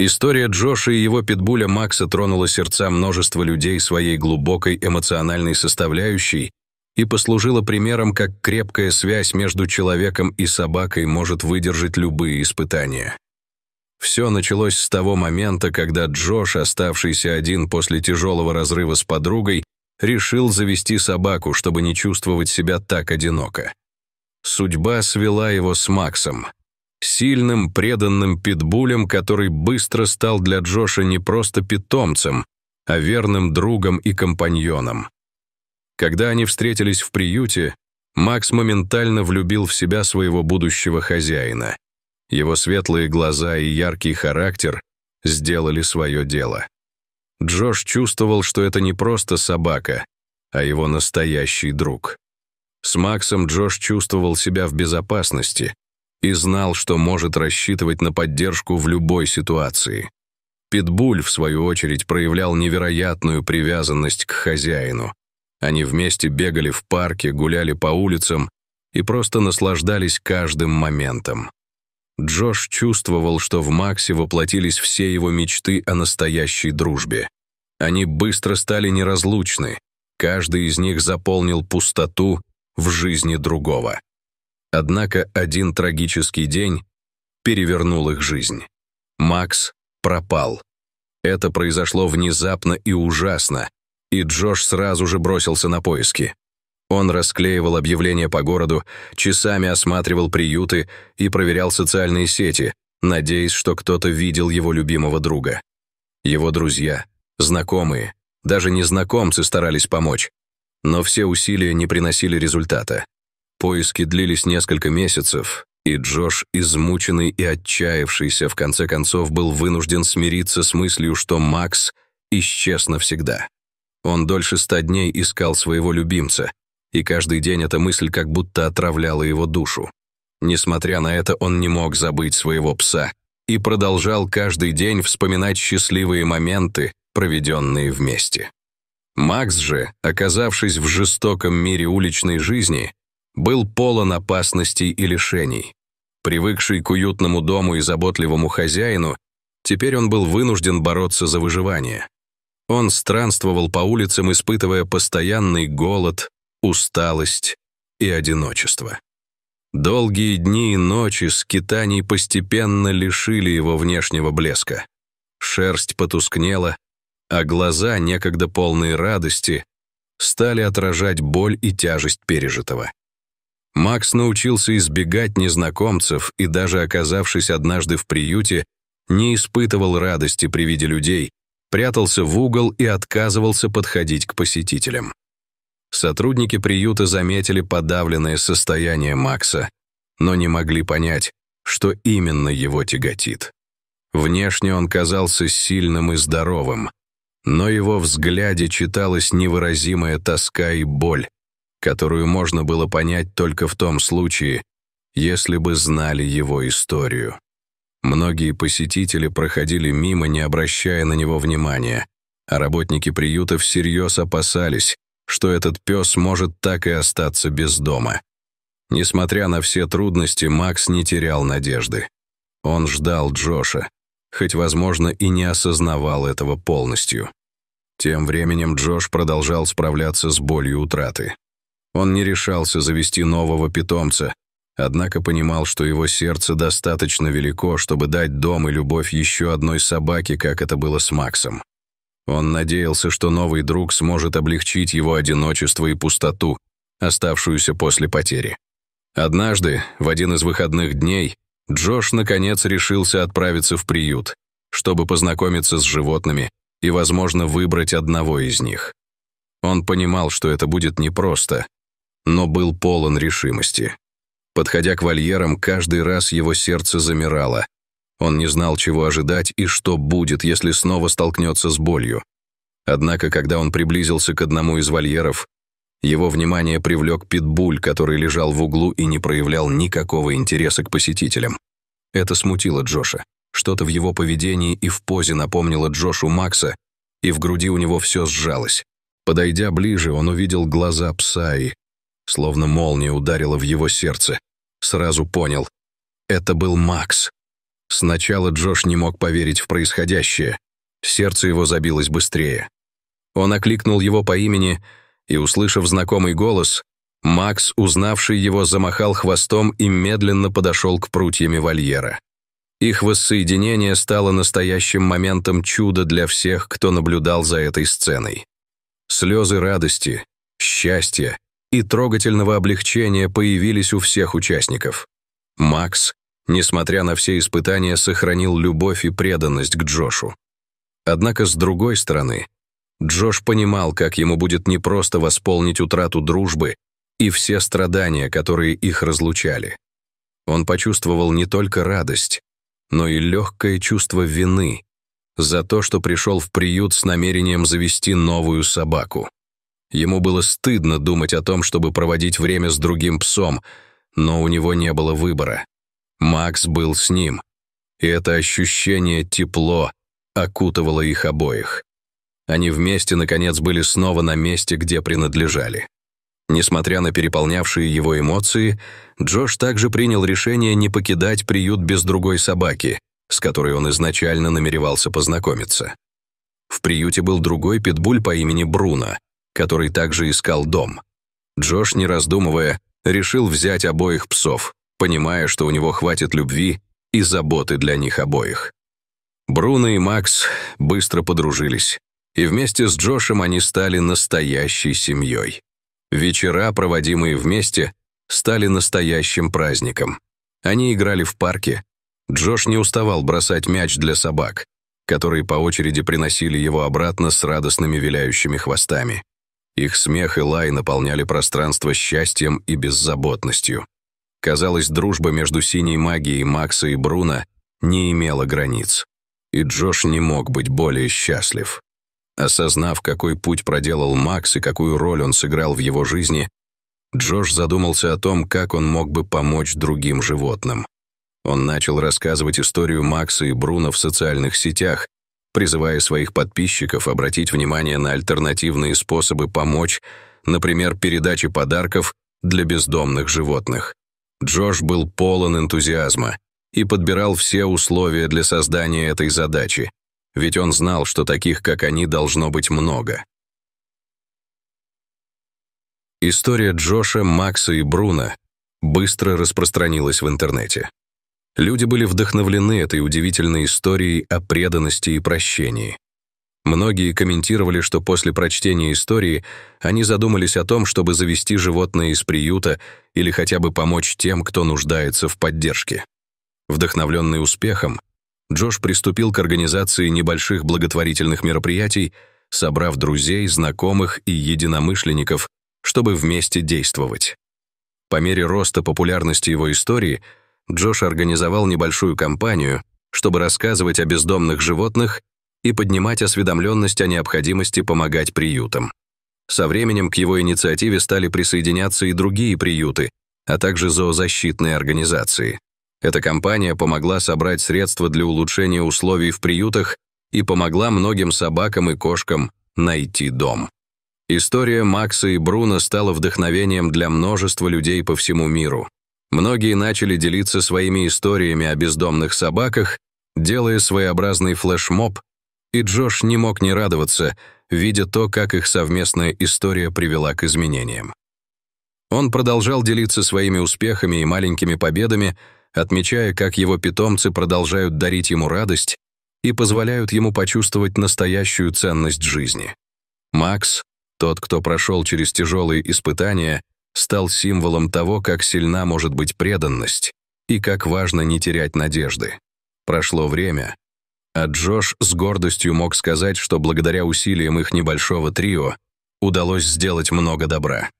История Джоша и его питбуля Макса тронула сердца множества людей своей глубокой эмоциональной составляющей и послужила примером, как крепкая связь между человеком и собакой может выдержать любые испытания. Все началось с того момента, когда Джош, оставшийся один после тяжелого разрыва с подругой, решил завести собаку, чтобы не чувствовать себя так одиноко. Судьба свела его с Максом, сильным, преданным питбулем, который быстро стал для Джоша не просто питомцем, а верным другом и компаньоном. Когда они встретились в приюте, Макс моментально влюбил в себя своего будущего хозяина. Его светлые глаза и яркий характер сделали свое дело. Джош чувствовал, что это не просто собака, а его настоящий друг. С Максом Джош чувствовал себя в безопасности и знал, что может рассчитывать на поддержку в любой ситуации. Питбуль, в свою очередь, проявлял невероятную привязанность к хозяину. Они вместе бегали в парке, гуляли по улицам и просто наслаждались каждым моментом. Джош чувствовал, что в Максе воплотились все его мечты о настоящей дружбе. Они быстро стали неразлучны, каждый из них заполнил пустоту в жизни другого. Однако один трагический день перевернул их жизнь. Макс пропал. Это произошло внезапно и ужасно, и Джош сразу же бросился на поиски. Он расклеивал объявления по городу, часами осматривал приюты и проверял социальные сети, надеясь, что кто-то видел его любимого друга. Его друзья, знакомые, даже незнакомцы старались помочь, но все усилия не приносили результата. Поиски длились несколько месяцев, и Джош, измученный и отчаявшийся, в конце концов был вынужден смириться с мыслью, что Макс исчез навсегда. Он дольше 100 дней искал своего любимца, и каждый день эта мысль как будто отравляла его душу. Несмотря на это, он не мог забыть своего пса и продолжал каждый день вспоминать счастливые моменты, проведенные вместе. Макс же, оказавшись в жестоком мире уличной жизни, был полон опасностей и лишений. Привыкший к уютному дому и заботливому хозяину, теперь он был вынужден бороться за выживание. Он странствовал по улицам, испытывая постоянный голод, усталость и одиночество. Долгие дни и ночи скитаний постепенно лишили его внешнего блеска. Шерсть потускнела, а глаза, некогда полные радости, стали отражать боль и тяжесть пережитого. Макс научился избегать незнакомцев и, даже оказавшись однажды в приюте, не испытывал радости при виде людей, прятался в угол и отказывался подходить к посетителям. Сотрудники приюта заметили подавленное состояние Макса, но не могли понять, что именно его тяготит. Внешне он казался сильным и здоровым, но его взгляде читалась невыразимая тоска и боль, которую можно было понять только в том случае, если бы знали его историю. Многие посетители проходили мимо, не обращая на него внимания, а работники приюта всерьез опасались, что этот пес может так и остаться без дома. Несмотря на все трудности, Макс не терял надежды. Он ждал Джоша, хоть, возможно, и не осознавал этого полностью. Тем временем Джош продолжал справляться с болью утраты. Он не решался завести нового питомца, однако понимал, что его сердце достаточно велико, чтобы дать дом и любовь еще одной собаке, как это было с Максом. Он надеялся, что новый друг сможет облегчить его одиночество и пустоту, оставшуюся после потери. Однажды, в один из выходных дней, Джош наконец решился отправиться в приют, чтобы познакомиться с животными и, возможно, выбрать одного из них. Он понимал, что это будет непросто, но был полон решимости. Подходя к вольерам, каждый раз его сердце замирало. Он не знал, чего ожидать и что будет, если снова столкнется с болью. Однако, когда он приблизился к одному из вольеров, его внимание привлек питбуль, который лежал в углу и не проявлял никакого интереса к посетителям. Это смутило Джоша. Что-то в его поведении и в позе напомнило Джошу Макса, и в груди у него все сжалось. Подойдя ближе, он увидел глаза пса и, словно молния ударила в его сердце, сразу понял — это был Макс. Сначала Джош не мог поверить в происходящее. Сердце его забилось быстрее. Он окликнул его по имени, и, услышав знакомый голос, Макс, узнавший его, замахал хвостом и медленно подошел к прутьями вольера. Их воссоединение стало настоящим моментом чуда для всех, кто наблюдал за этой сценой. Слезы радости, счастья и трогательного облегчения появились у всех участников. Макс, несмотря на все испытания, сохранил любовь и преданность к Джошу. Однако, с другой стороны, Джош понимал, как ему будет непросто восполнить утрату дружбы и все страдания, которые их разлучали. Он почувствовал не только радость, но и легкое чувство вины за то, что пришел в приют с намерением завести новую собаку. Ему было стыдно думать о том, чтобы проводить время с другим псом, но у него не было выбора. Макс был с ним, и это ощущение тепло окутывало их обоих. Они вместе, наконец, были снова на месте, где принадлежали. Несмотря на переполнявшие его эмоции, Джош также принял решение не покидать приют без другой собаки, с которой он изначально намеревался познакомиться. В приюте был другой питбуль по имени Бруно, который также искал дом. Джош, не раздумывая, решил взять обоих псов, понимая, что у него хватит любви и заботы для них обоих. Бруно и Макс быстро подружились, и вместе с Джошем они стали настоящей семьей. Вечера, проводимые вместе, стали настоящим праздником. Они играли в парке. Джош не уставал бросать мяч для собак, которые по очереди приносили его обратно с радостными виляющими хвостами. Их смех и лай наполняли пространство счастьем и беззаботностью. Казалось, дружба между синей магией Макса и Бруно не имела границ, и Джош не мог быть более счастлив. Осознав, какой путь проделал Макс и какую роль он сыграл в его жизни, Джош задумался о том, как он мог бы помочь другим животным. Он начал рассказывать историю Макса и Бруно в социальных сетях, призывая своих подписчиков обратить внимание на альтернативные способы помочь, например, передачи подарков для бездомных животных. Джош был полон энтузиазма и подбирал все условия для создания этой задачи, ведь он знал, что таких, как они, должно быть много. История Джоша, Макса и Бруно быстро распространилась в интернете. Люди были вдохновлены этой удивительной историей о преданности и прощении. Многие комментировали, что после прочтения истории они задумались о том, чтобы завести животное из приюта или хотя бы помочь тем, кто нуждается в поддержке. Вдохновленный успехом, Джош приступил к организации небольших благотворительных мероприятий, собрав друзей, знакомых и единомышленников, чтобы вместе действовать. По мере роста популярности его истории, Джош организовал небольшую кампанию, чтобы рассказывать о бездомных животных и поднимать осведомленность о необходимости помогать приютам. Со временем к его инициативе стали присоединяться и другие приюты, а также зоозащитные организации. Эта кампания помогла собрать средства для улучшения условий в приютах и помогла многим собакам и кошкам найти дом. История Макса и Бруно стала вдохновением для множества людей по всему миру. Многие начали делиться своими историями о бездомных собаках, делая своеобразный флешмоб, и Джош не мог не радоваться, видя то, как их совместная история привела к изменениям. Он продолжал делиться своими успехами и маленькими победами, отмечая, как его питомцы продолжают дарить ему радость и позволяют ему почувствовать настоящую ценность жизни. Макс, тот, кто прошел через тяжелые испытания, стал символом того, как сильна может быть преданность и как важно не терять надежды. Прошло время, а Джош с гордостью мог сказать, что благодаря усилиям их небольшого трио удалось сделать много добра.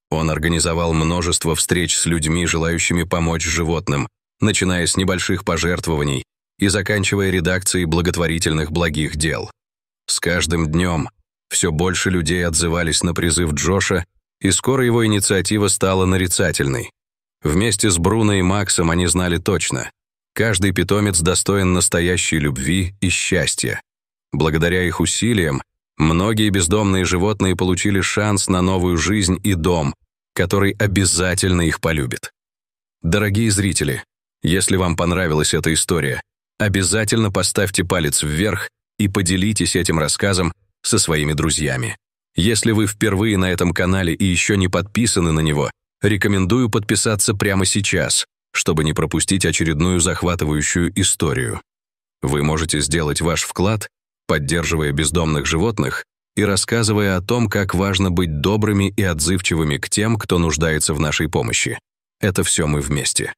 Он организовал множество встреч с людьми, желающими помочь животным, начиная с небольших пожертвований и заканчивая редакцией благотворительных благих дел. С каждым днем все больше людей отзывались на призыв Джоша, и скоро его инициатива стала нарицательной. Вместе с Бруно и Максом они знали точно: каждый питомец достоин настоящей любви и счастья. Благодаря их усилиям, многие бездомные животные получили шанс на новую жизнь и дом, который обязательно их полюбит. Дорогие зрители, если вам понравилась эта история, Обязательно поставьте палец вверх и поделитесь этим рассказом со своими друзьями. Если вы впервые на этом канале и еще не подписаны на него, рекомендую подписаться прямо сейчас, чтобы не пропустить очередную захватывающую историю. Вы можете сделать ваш вклад, поддерживая бездомных животных и рассказывая о том, как важно быть добрыми и отзывчивыми к тем, кто нуждается в нашей помощи. Это все мы вместе.